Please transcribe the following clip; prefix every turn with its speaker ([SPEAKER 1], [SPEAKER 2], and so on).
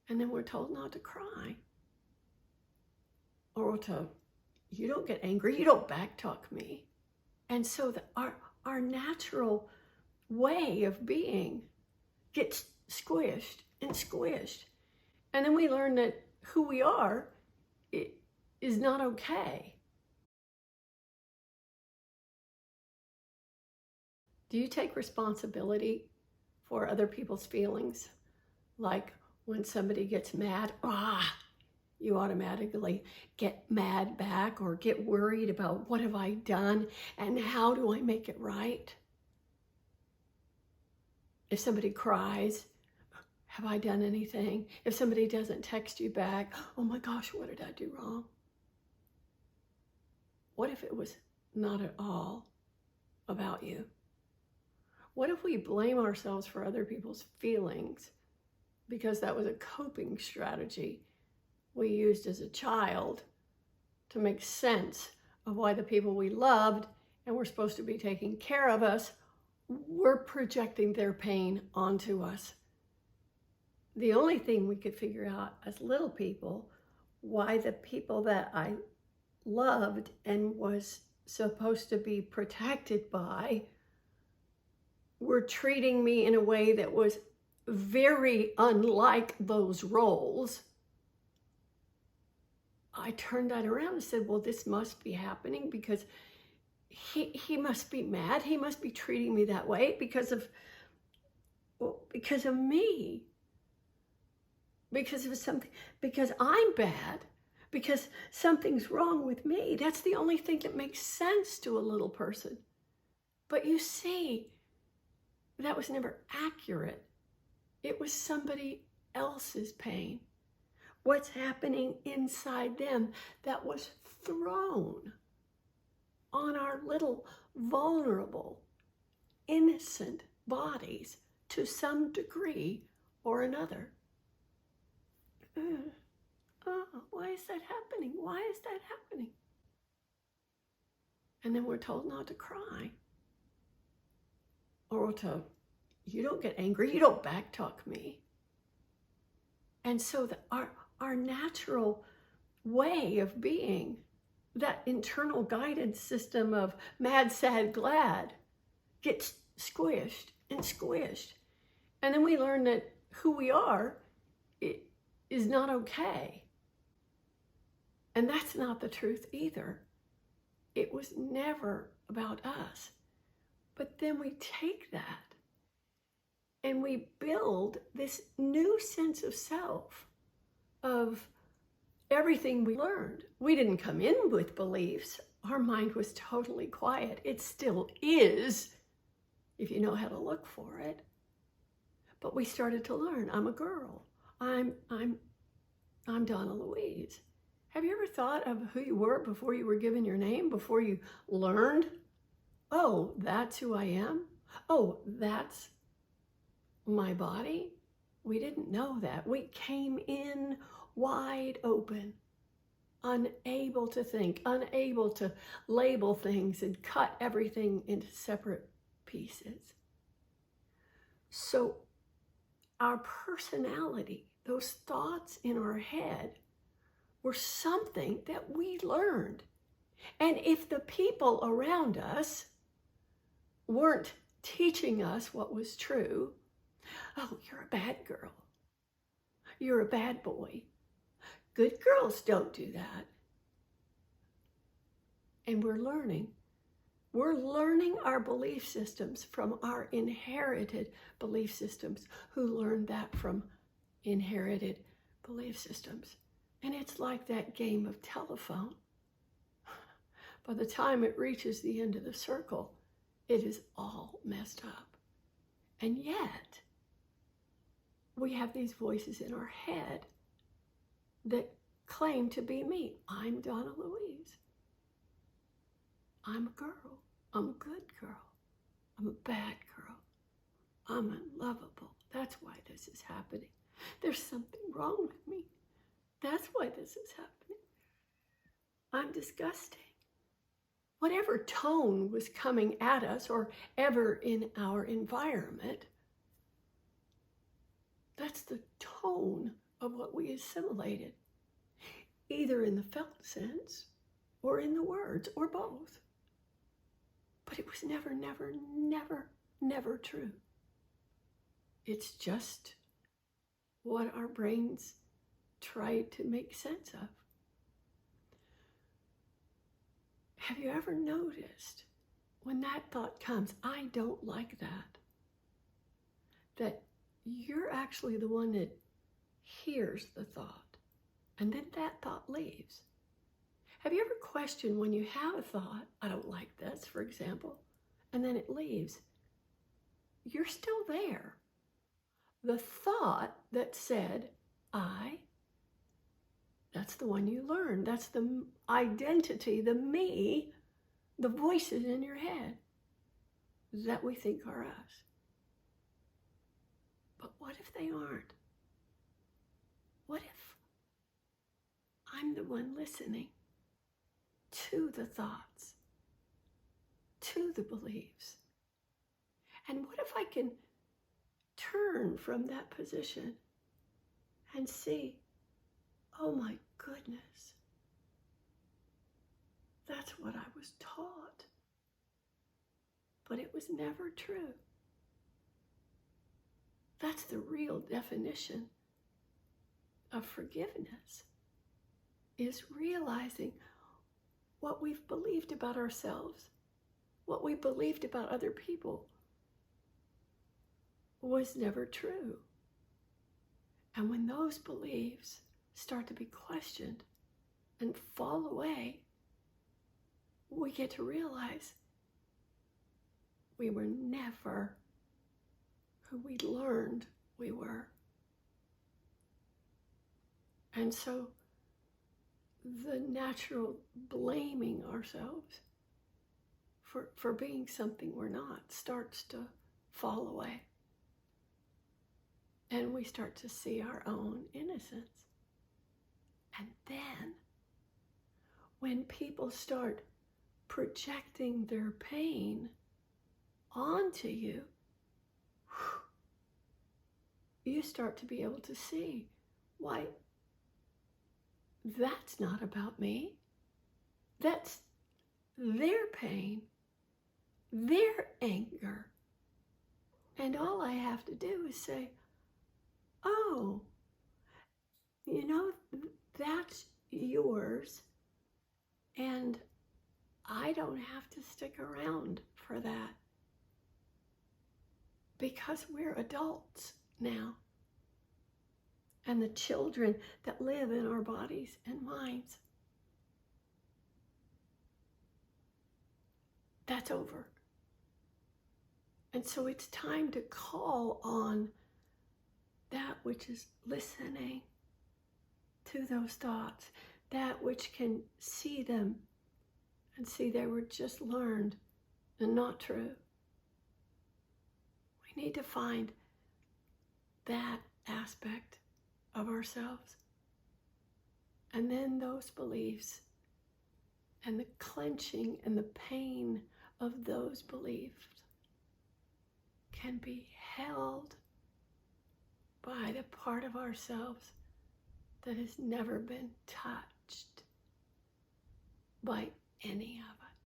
[SPEAKER 1] And then we're told not to cry. Or you don't get angry, you don't backtalk me. And so our natural way of being gets squished and squished. And then we learn that who we are is not okay. Do you take responsibility for other people's feelings? Like when somebody gets mad, you automatically get mad back or get worried about what have I done and how do I make it right? If somebody cries, have I done anything? If somebody doesn't text you back, oh my gosh, what did I do wrong? What if it was not at all about you? What if we blame ourselves for other people's feelings because that was a coping strategy we used as a child to make sense of why the people we loved and were supposed to be taking care of us were projecting their pain onto us? The only thing we could figure out as little people, why the people that I loved and was supposed to be protected by were treating me in a way that was very unlike those roles. I turned that around and said, well, this must be happening because he must be mad. He must be treating me that way because of me. Because of something, because I'm bad, because something's wrong with me. That's the only thing that makes sense to a little person. But you see, that was never accurate. It was somebody else's pain. What's happening inside them that was thrown on our little vulnerable, innocent bodies to some degree or another. Why is that happening? Why is that happening? And then we're told not to cry. Or you don't get angry, you don't backtalk me. And so our natural way of being, that internal guidance system of mad, sad, glad, gets squished and squished. And then we learn that who we are is not okay. And that's not the truth either. It was never about us. But then we take that and we build this new sense of self, of everything we learned. We didn't come in with beliefs. Our mind was totally quiet. It still is, if you know how to look for it. But we started to learn, I'm a girl. I'm Donna Louise. Have you ever thought of who you were before you were given your name, before you learned, oh, that's who I am? Oh, that's my body? We didn't know that. We came in wide open, unable to think, unable to label things and cut everything into separate pieces. So our personality, those thoughts in our head, were something that we learned. And if the people around us weren't teaching us what was true, oh, you're a bad girl. You're a bad boy. Good girls don't do that. And we're learning. We're learning our belief systems from our inherited belief systems, who learned that from inherited belief systems. And it's like that game of telephone. By the time it reaches the end of the circle, it is all messed up. And yet, we have these voices in our head that claim to be me. I'm Donna Louise. I'm a girl. I'm a good girl. I'm a bad girl. I'm unlovable. That's why this is happening. There's something wrong with me. That's why this is happening. I'm disgusting. Whatever tone was coming at us or ever in our environment, that's the tone of what we assimilated, either in the felt sense or in the words or both. But it was never, never, never, never true. It's just what our brains try to make sense of. Have you ever noticed when that thought comes, I don't like that you're actually the one that hears the thought, and then that thought leaves? Have you ever questioned when you have a thought, I don't like this, for example, and then it leaves? You're still there. The thought that said, that's the one you learned. That's the identity, the me, the voices in your head that we think are us. But what if they aren't? What if I'm the one listening to the thoughts, to the beliefs? And what if I can turn from that position and see, oh my goodness, that's what I was taught, but it was never true. That's the real definition of forgiveness, is realizing what we've believed about ourselves, what we believed about other people was never true. And when those beliefs start to be questioned and fall away, we get to realize we were never who we learned we were. And so the natural blaming ourselves for being something we're not starts to fall away. And we start to see our own innocence. And then when people start projecting their pain onto you, you start to be able to see, why, that's not about me. That's their pain, their anger. And all I have to do is say, oh, that's yours, and I don't have to stick around for that, because we're adults now. And the children that live in our bodies and minds, that's over. And so it's time to call on that which is listening to those thoughts, that which can see them and see they were just learned and not true. We need to find that aspect of ourselves. And then those beliefs and the clenching and the pain of those beliefs can be held by the part of ourselves that has never been touched by any of us.